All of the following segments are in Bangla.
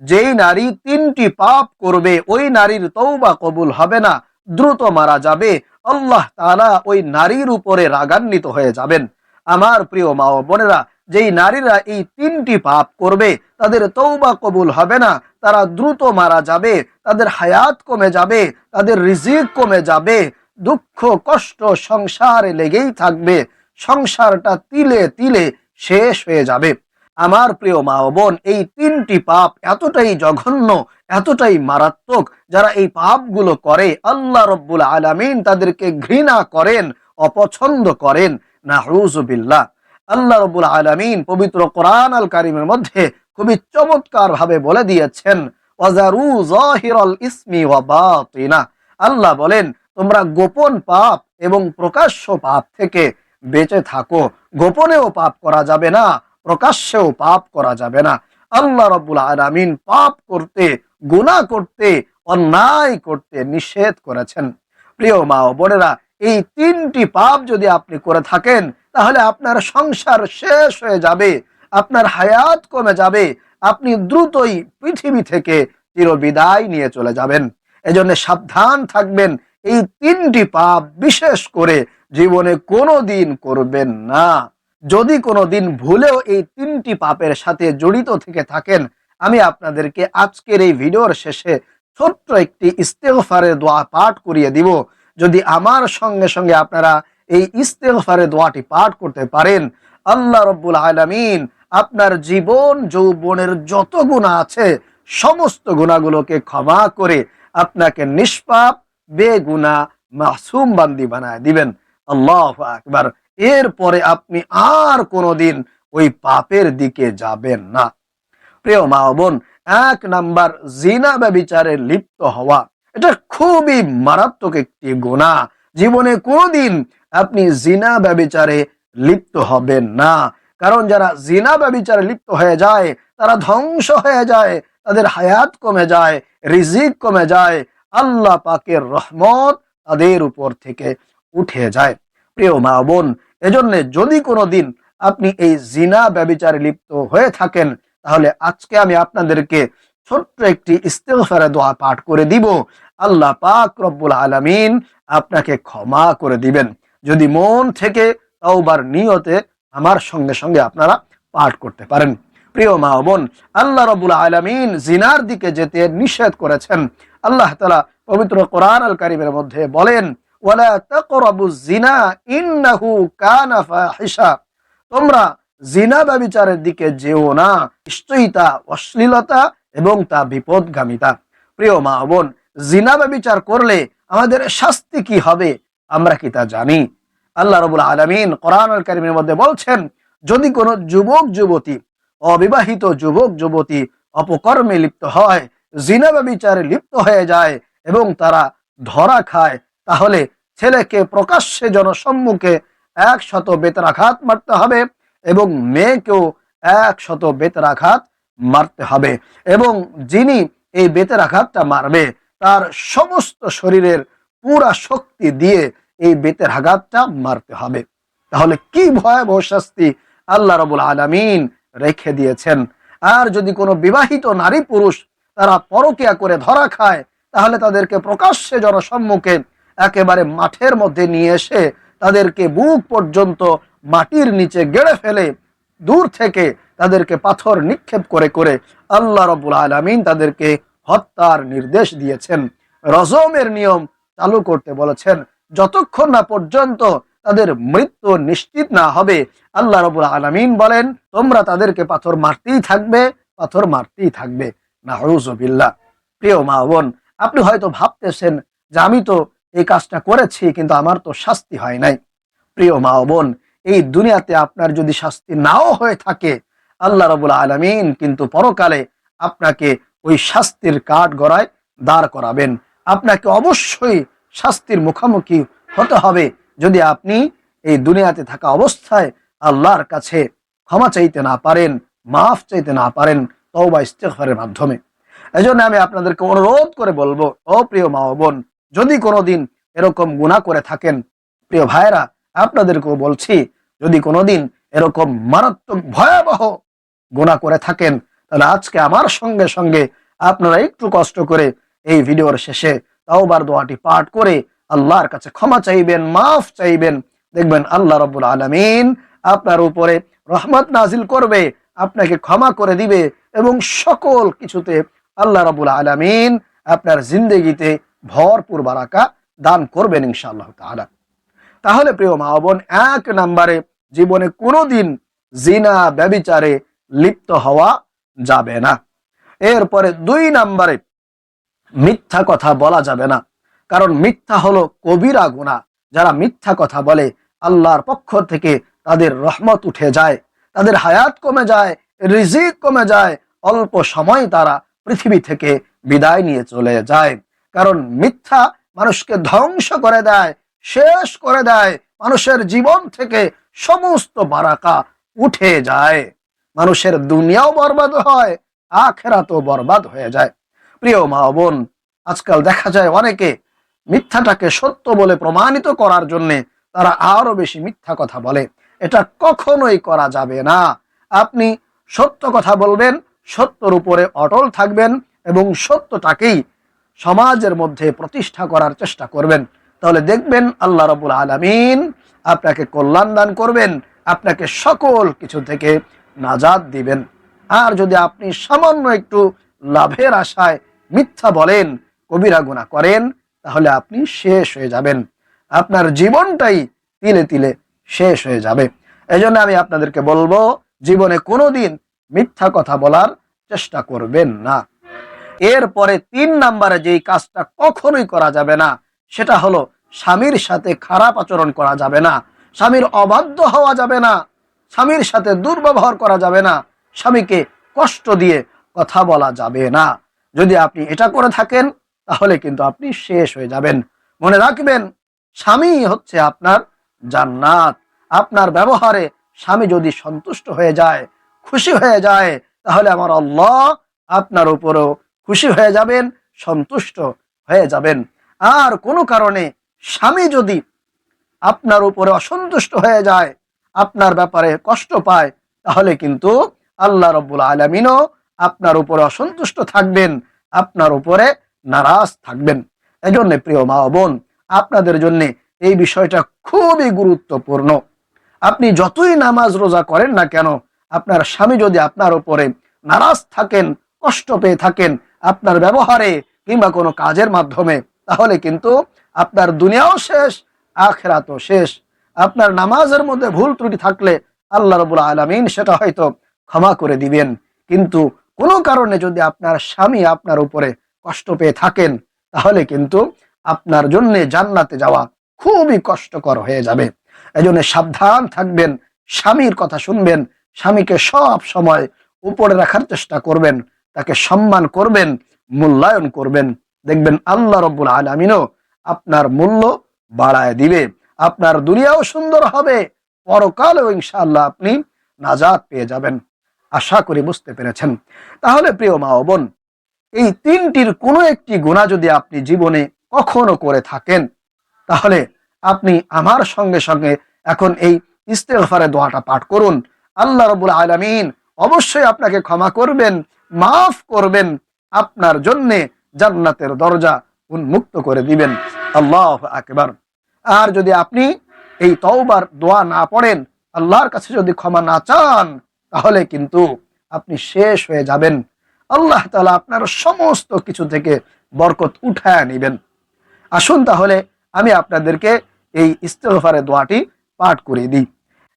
যেই নারী 3টি পাপ করবে ওই নারীর তওবা কবুল হবে না, দ্রুত মারা যাবে, আল্লাহ তাআলা ওই নারীর উপরে রাগান্বিত হয়ে যাবেন। আমার প্রিয় মা ও বোনেরা, যেই নারীরা এই 3টি পাপ করবে তাদের তওবা কবুল হবে না, তারা দ্রুত মারা যাবে, তাদের হায়াত কমে যাবে, তাদের রিজিক কমে যাবে, দুঃখ কষ্ট সংসারে লেগেই থাকবে, সংসারটা তিলে তিলে শেষ হয়ে যাবে। আমার প্রিয় মা ও বোন, এই 3টি পাপ এতটাই জঘন্য, এতটাই মারাত্মক, যারা এই পাপগুলো করে আল্লাহ রব্বুল আলামিন তাদেরকে ঘৃণা করেন, অপছন্দ করেন। নাউযুবিল্লাহ। আল্লাহ রব্বুল আলামিন পবিত্র কোরআন আল কারীমের মধ্যে খুবই চমৎকার ভাবে বলে দিয়েছেন, ওয়াজারু যাহিরাল ইসমি ওয়া বাতিনা। আল্লাহ বলেন, তোমরা গোপন পাপ এবং প্রকাশ্য পাপ থেকে বেঁচে থাকো। গোপনেও পাপ করা যাবে না, প্রকাশ্যেও পাপ করা যাবে না। আল্লাহ রাব্বুল আলামিন পাপ করতে, গুনাহ করতে, অন্যায় করতে নিষেধ করেছেন। প্রিয় মা ও বোনেরা, এই 3টি পাপ যদি আপনি করে থাকেন তাহলে আপনার সংসার শেষ হয়ে যাবে, আপনার হায়াত কমে যাবে, আপনি দ্রুতই পৃথিবী থেকে চিরবিদায় নিয়ে চলে যাবেন। এজন্য সাবধান থাকবেন, এই 3টি পাপ বিশেষ করে জীবনে কোনোদিন করবেন না। যদি কোনোদিন ভুলেও এই 3টি পাপের সাথে জড়িত থেকে থাকেন, আমি আপনাদেরকে আজকের এই ভিডিওর শেষে ছোট্ট একটি ইস্তেগফারের দোয়া পাঠ করিয়ে দিব। যদি আমার সঙ্গে সঙ্গে আপনারা এই ইস্তেগফারের দোয়াটি পাঠ করতে পারেন, আল্লাহ রব্বুল আলামিন আপনার জীবন যৌবনের যত গুনাহ আছে সমস্ত গুনাহগুলোকে ক্ষমা করে আপনাকে নিষ্পাপ বেগুনাহ মাসুম বান্দি বানায় দিবেন। আল্লাহু আকবার। এরপরে আপনি আর কোনোদিন ওই পাপের দিকে যাবেন না। প্রিয় মা ও বোন, 1 নাম্বার জিনা ব্যভিচারে লিপ্ত হওয়া, এটা খুবই মারাত্মক একটি গুনাহ। জীবনে কোনোদিন আপনি জিনা ব্যভিচারে লিপ্ত হবেন না। কারণ যারা জিনা ব্যভিচারে লিপ্ত হয়ে যায় তারা ধ্বংস হয়ে যায়, তাদের হায়াত কমে যায়, রিজিক কমে যায়, আল্লাহ পাকের রহমত তাদের উপর থেকে উঠে যায়। প্রিয় মা বোন, এজন্য যদি কোনোদিন আপনি এই জিনা ব্যভিচারে লিপ্ত হয়ে থাকেন তাহলে আজকে আমি আপনাদেরকে ছোট্ট একটি ইস্তেগফারের দোয়া পাঠ করে দিব। আল্লাহ পাক রব্বুল আলামিন আপনাকে ক্ষমা করে দিবেন যদি মন থেকে তওবার নিয়তে আমার সঙ্গে সঙ্গে আপনারা পাঠ করতে পারেন। প্রিয় মা ও বোন, আল্লাহ রব্বুল আলামিন জিনার দিকে যেতে নিষেধ করেছেন। আল্লাহ তাআলা পবিত্র কোরআন আল কারীমের মধ্যে বলেন, ওয়ালা তাকরাবুজ জিনা ইন্নাহু কানা ফাহিশা। তোমরা জিনা ব্যভিচারের দিকে যেও না, নিশ্চয়ই তা অশ্লীলতা এবং তা বিপদগামিতা। প্রিয় মা বোন, জিনা ব্যভিচার করলে আমাদের শাস্তি কি হবে আমরা কি তা জানি? আল্লাহ রাব্বুল আলামিন কোরআন আল কারীমের মধ্যে বলছেন, যদি কোনো যুবক যুবতী, অবিবাহিত যুবক যুবতী অপকর্মে লিপ্ত হয়, জিনা ব্যভিচারে লিপ্ত হয়ে যায় এবং তারা ধরা খায়, তাহলে ছেলেকে প্রকাশ্যে জনসম্মুখে 100 বেত্রাঘাত মারতে হবে এবং মেয়েকেও 100 বেত্রাঘাত মারতে হবে। এবং যিনি এই বেতেরাঘাতটা মারবে তার সমস্ত শরীরের পুরা শক্তি দিয়ে এই বেতের আঘাতটা মারতে হবে। তাহলে কি ভয়াবহ শাস্তি আল্লাহ রাব্বুল আলামিন রেখে দিয়েছেন। আর যদি কোনো বিবাহিত নারী পুরুষ তারা পরকিয়া করে ধরা খায়, তাহলে তাদেরকে প্রকাশ্যে জনসম্মুখে একেবারে মাঠের মধ্যে নিয়ে এসে তাদেরকে বুক পর্যন্ত মাটির নিচে গেড়ে ফেলে দূর থেকে তাদেরকে পাথর নিক্ষেপ করে করে আল্লাহ রাব্বুল আলামিন তাদেরকে হত্যার নির্দেশ দিয়েছেন। রজমের নিয়ম চালু করতে বলেছেন। যতক্ষণ না পর্যন্ত তাদের মৃত্যু নিশ্চিত না হবে, আল্লাহ রাব্বুল আলামিন বলেন, তোমরা তাদেরকে পাথর মারতেই থাকবে, পাথর মারতেই থাকবে। নাউযুবিল্লাহ। প্রিয় মা বোন, আপনি হয়তো ভাবতেছেন যে আমি তো এই কাজটা করেছি কিন্তু আমার তো শাস্তি হয় নাই। প্রিয় মা বোন, এই দুনিয়াতে আপনার যদি শাস্তি নাও হয়ে থাকে, আল্লাহ রাব্বুল আলামিন কিন্তু পরকালে আপনাকে ওই শাস্তির কাঠগড়ায় দাঁড় করাবেন। আপনাকে অবশ্যই শাস্তির মুখোমুখি হতে হবে যদি আপনি এই দুনিয়াতে থাকা অবস্থায় আল্লাহর কাছে ক্ষমা চাইতে না পারেন, মাফ চাইতে না পারেন তওবা ইস্তেগফারের মাধ্যমে। এজন্য আমি আপনাদেরকে অনুরোধ করে বলবো, ও প্রিয় মা বোন, যদি কোনোদিন এরকম গুনাহ করে থাকেন, প্রিয় ভাইরা আপনাদেরকেও বলছি, যদি কোনোদিন এরকম মারাত্মক ভয়াবহ গুনাহ করে থাকেন তাহলে আজকে আমার সঙ্গে সঙ্গে আপনারা একটু কষ্ট করে এই ভিডিওর শেষে তাওবার দোয়াটি পাঠ করে আল্লাহর কাছে ক্ষমা চাইবেন, মাফ চাইবেন। দেখবেন আল্লাহ রাব্বুল আলামিন আপনার উপরে রহমত নাজিল করবে, আপনাকে ক্ষমা করে দিবে এবং সকল কিছুতে আল্লাহ রাব্বুল আলামিন আপনার জিন্দেগিতে ভরপুর বারাকা দান করবেন ইনশাআল্লাহ তাআলা। তাহলে প্রিয় মা বোন, 1 নম্বরে জীবনে কোনোদিন জিনা ব্যভিচারে লিপ্ত হওয়া যাবে না। এরপরে 2 নম্বরে মিথ্যা কথা বলা যাবে না, কারণ মিথ্যা হলো কবিরা গুনাহ। যারা মিথ্যা কথা বলে আল্লাহর পক্ষ থেকে তাদের রহমত উঠে যায়, তাদের হায়াত কমে যায়, রিজিক কমে যায়, অল্প সময় তারা পৃথিবী থেকে বিদায় নিয়ে চলে যায়। কারণ মিথ্যা মানুষকে ধ্বংস করে দেয়, শেষ করে দেয়, মানুষের জীবন থেকে সমস্ত বারাকা উঠে যায়, মানুষের দুনিয়াও বরবাদ হয়, আখিরাতও বরবাদ হয়ে যায়। প্রিয় মা বোন, আজকাল দেখা যায় অনেকে মিথ্যাটাকে সত্য বলে প্রমাণিত করার জন্য তারা আরো বেশি মিথ্যা কথা বলে। এটা কখনোই করা যাবে না। আপনি সত্য কথা বলবেন, সত্যর উপরে অটল থাকবেন এবং সত্যটাকেই সমাজের মধ্যে প্রতিষ্ঠা করার চেষ্টা করবেন। তাহলে দেখবেন আল্লাহ রাব্বুল আলামিন আপনাকে কল্যাণ দান করবেন, আপনাকে সকল কিছু থেকে নাজাত দিবেন। আর যদি আপনি সামান্য একটু লাভের আশায় মিথ্যা বলেন, কবিরা গুনাহ করেন, তাহলে আপনি শেষ হয়ে যাবেন, আপনার জীবনটাই তিলে তিলে শেষ হয়ে যাবে। এজন্য আমি আপনাদেরকে বলবো, জীবনে কোনোদিন মিথ্যা কথা বলার চেষ্টা করবেন না। এরপরে 3 নম্বরে যেই কাজটা কখনোই করা যাবে না, সেটা হলো স্বামীর সাথে খারাপ আচরণ করা যাবে না, স্বামীর অবাধ্য হওয়া যাবে না, স্বামীর সাথে দুর্ব্যবহার করা যাবে না, স্বামীকে কষ্ট দিয়ে কথা বলা যাবে না। যদি আপনি এটা করে থাকেন তাহলে কিন্তু আপনি শেষ হয়ে যাবেন। মনে রাখবেন, স্বামী হচ্ছে আপনার জান্নাত। আপনার ব্যবহারে স্বামী যদি সন্তুষ্ট হয়ে যায়, খুশি হয়ে যায়, তাহলে আমার আল্লাহ আপনার উপরেও খুশি হয়ে যাবেন, সন্তুষ্ট হয়ে যাবেন। আর কোনো কারণে স্বামী যদি আপনার উপরে অসন্তুষ্ট হয়ে যায়, আপনার ব্যাপারে কষ্ট পায়, তাহলে কিন্তু আল্লাহ রাব্বুল আলামিনও আপনার উপরে অসন্তুষ্ট থাকবেন, আপনার উপরে নারাজ থাকবেন। এজন্য প্রিয় মা বোন, আপনাদের জন্য এই বিষয়টা খুবই গুরুত্বপূর্ণ। আপনি যতই নামাজ রোজা করেন না কেন, আপনার স্বামী যদি আপনার উপরে নারাজ থাকেন, কষ্ট পেয়ে থাকেন আপনার ব্যবহারে কিংবা কোনো কাজের মাধ্যমে, তাহলে কিন্তু আপনার দুনিয়াও শেষ, আখিরাতও শেষ। আপনার নামাজের মধ্যে ভুল ত্রুটি থাকলে আল্লাহ রাব্বুল আলামিন সেটা হয়তো ক্ষমা করে দিবেন, কিন্তু কোনো কারণে যদি আপনার স্বামী আপনার উপরে কষ্ট পেয়ে থাকেন, তাহলে কিন্তু আপনার জন্য জান্নাতে যাওয়া খুবই কষ্টকর হয়ে যাবে। এজন্য সাবধান থাকবেন, স্বামীর কথা শুনবেন, স্বামীকে সব সময় উপরে রাখার চেষ্টা করবেন, তাকে সম্মান করবেন, মূল্যায়ন করবেন। দেখবেন আল্লাহ রাব্বুল আলামিনও আপনার মূল্য বাড়ায় দিবে, আপনার দুনিয়াও সুন্দর হবে, পরকালেও ইনশাআল্লাহ আপনি নাজাত পেয়ে যাবেন। আশা করি বুঝতে পেরেছেন। তাহলে প্রিয় মা ও বোন, এই 3টির কোনো একটি গুনাহ যদি আপনি জীবনে কখনো করে থাকেন, তাহলে আপনি আমার সঙ্গে সঙ্গে এখন এই ইস্তেগফারের দোয়াটা পাঠ করুন। আল্লাহ রাব্বুল আলামিন অবশ্যই আপনাকে ক্ষমা করবেন, মাফ করবেন, আপনার জন্য জান্নাতের দরজা উন্মুক্ত করে দিবেন। আল্লাহু আকবার। আর যদি আপনি এই তওবার দোয়া না পড়েন, আল্লাহর কাছে যদি ক্ষমা না চান, তাহলে কিন্তু আপনি শেষ হয়ে যাবেন। আল্লাহ তাআলা আপনার সমস্ত কিছু থেকে বরকত উঠায় নেবেন। আসুন তাহলে আমি আপনাদেরকে এই ইস্তেগফারের দোয়াটি পাঠ করে দিই।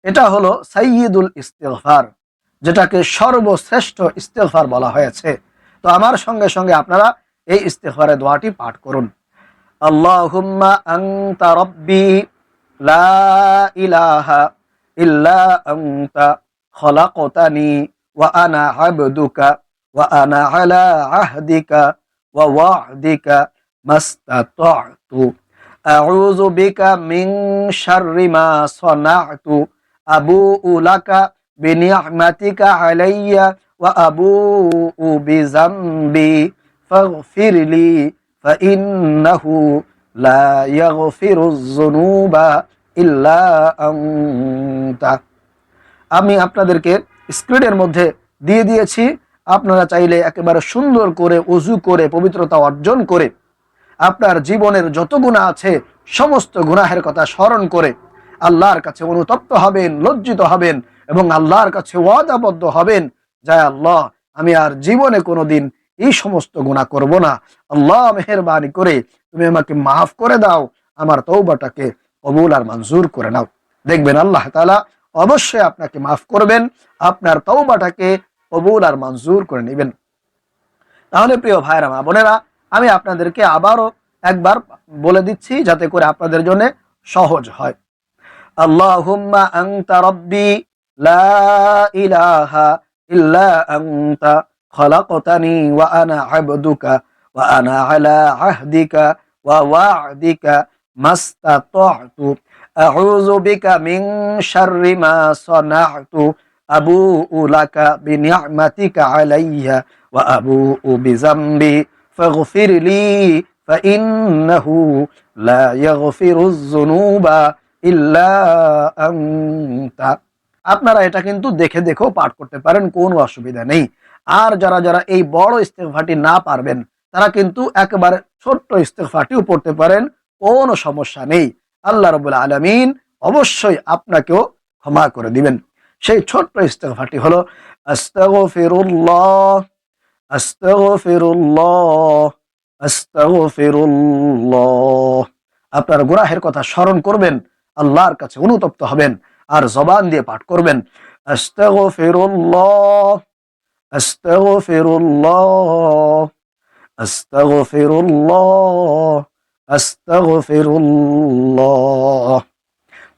এটা হলো সাইয়্যিদুল ইস্তেগফার, যেটাকে সর্বশ্রেষ্ঠ ইস্তেগফার বলা হয়েছে। তো আমার সঙ্গে সঙ্গে আপনারা এই ইস্তেগফারের দোয়াটি পাঠ করুন। আল্লাহুম্মা আনতা রাব্বি লা ইলাহা ইল্লা আনতা খলাকতানি ওয়া আনা আবদুকা ওয়া আনা আলা আহদিকা ওয়া ওয়া'দিকা মাস্তাতা'তু আউযু বিকা মিন শাররি মা সানা'তু আবুউ লাকা বিনি'মাতিকা আলাইয়া ওয়া আবুউ বিযামবি ফাগফিরলি ফাইন্নাহু লা ইয়াগফিরুয যুনুবা ইল্লা আনতা। আমি আপনাদেরকে স্ক্রিনের মধ্যে দিয়ে দিয়েছি, আপনারা চাইলে একেবারে সুন্দর করে ওযু করে পবিত্রতা অর্জন করে আপনার জীবনের যত গুনাহ আছে সমস্ত গুনাহের কথা স্মরণ করে আল্লাহর কাছে অনুতপ্ত হবেন, লজ্জিত হবেন এবং আল্লাহর কাছে ওয়াদাবদ্ধ হবেন, যায় আল্লাহ আমি আর জীবনে কোনোদিন এই সমস্ত গুনাহ করব না। আল্লাহ মেহেরবানি করে তুমি আমাকে মাফ করে দাও, আমার তওবাটাকে কবুল আর মঞ্জুর করে নাও। দেখবেন আল্লাহ তাআলা অবশ্যই আপনাকে মাফ করবেন, আপনার তওবাটাকে কবুল আর মঞ্জুর করে নেবেন। তাহলে প্রিয় ভাইরা মা বোনেরা, আমি আপনাদেরকে আবারও একবার বলে দিচ্ছি যাতে করে আপনাদের জন্য সহজ হয়। আল্লাহুম্মা আনতা রাব্বি লা ইলাহা ইল্লা আনতা খলাকতানি ওয়া আনা আবদুকা ওয়া আনা আলা আহদিকা ওয়া ওয়া'দিকা মাস্তাতা'তু আউযু বিকা মিন শাররি মা সানা'তু আবুউ লাকা বিনি'মাতিকা আলাইয়া ওয়া আবুউ বিযামবি ফাগফির লি ফাইন্নাহু লা ইয়াগফিরুয যুনুবা ইল্লা আনতা। আপনারা এটা কিন্তু দেখে দেখেও পাঠ করতে পারেন, কোনো অসুবিধা নেই। আর যারা যারা এই বড় ইস্তেগফারটি না পারবেন তারা কিন্তু একেবারে ছোট্ট ইস্তেগফারটিও পড়তে পারেন, কোনো সমস্যা নেই। আল্লাহ রাব্বুল আলামিন অবশ্যই আপনাকেও ক্ষমা করে দিবেন। সেই ছোট্ট ইস্তেগফারটি হলো আস্তাগফিরুল্লাহ আস্তাগফিরুল্লাহ আস্তাগফিরুল্লাহ। আপনার গুনাহের কথা স্মরণ করবেন, আল্লাহর কাছে অনুতপ্ত হবেন আর জবান দিয়ে পাঠ করবেন আস্তাগফিরুল্লাহ আস্তাগফিরুল্লাহ আস্তাগফিরুল্লাহ আস্তাগফিরুল্লাহ।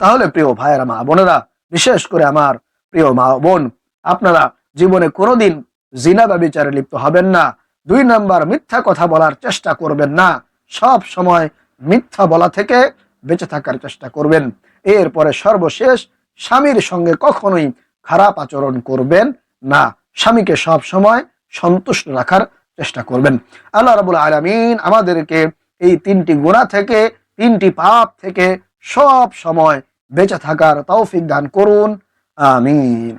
তাহলে প্রিয় ভাইয়েরা মা বোনেরা, বিশেষ করে আমার প্রিয় মা বোন, আপনারা জীবনে কোনোদিন জিনা ব্যভিচারে লিপ্ত হবেন না। 2 নাম্বার, মিথ্যা কথা বলার চেষ্টা করবেন না। সব সময় মিথ্যা বলা থেকে বেঁচে থাকার চেষ্টা করবেন। এরপরে সর্বশেষ, স্বামীর সঙ্গে কখনোই খারাপ আচরণ করবেন না। স্বামীকে সব সময় সন্তুষ্ট রাখার চেষ্টা করবেন। আল্লাহ রাব্বুল আলামিন আমাদেরকে এই 3টি গুনাহ থেকে, 3টি পাপ থেকে সব সময় বেঁচে থাকার তৌফিক দান করুন। আমিন।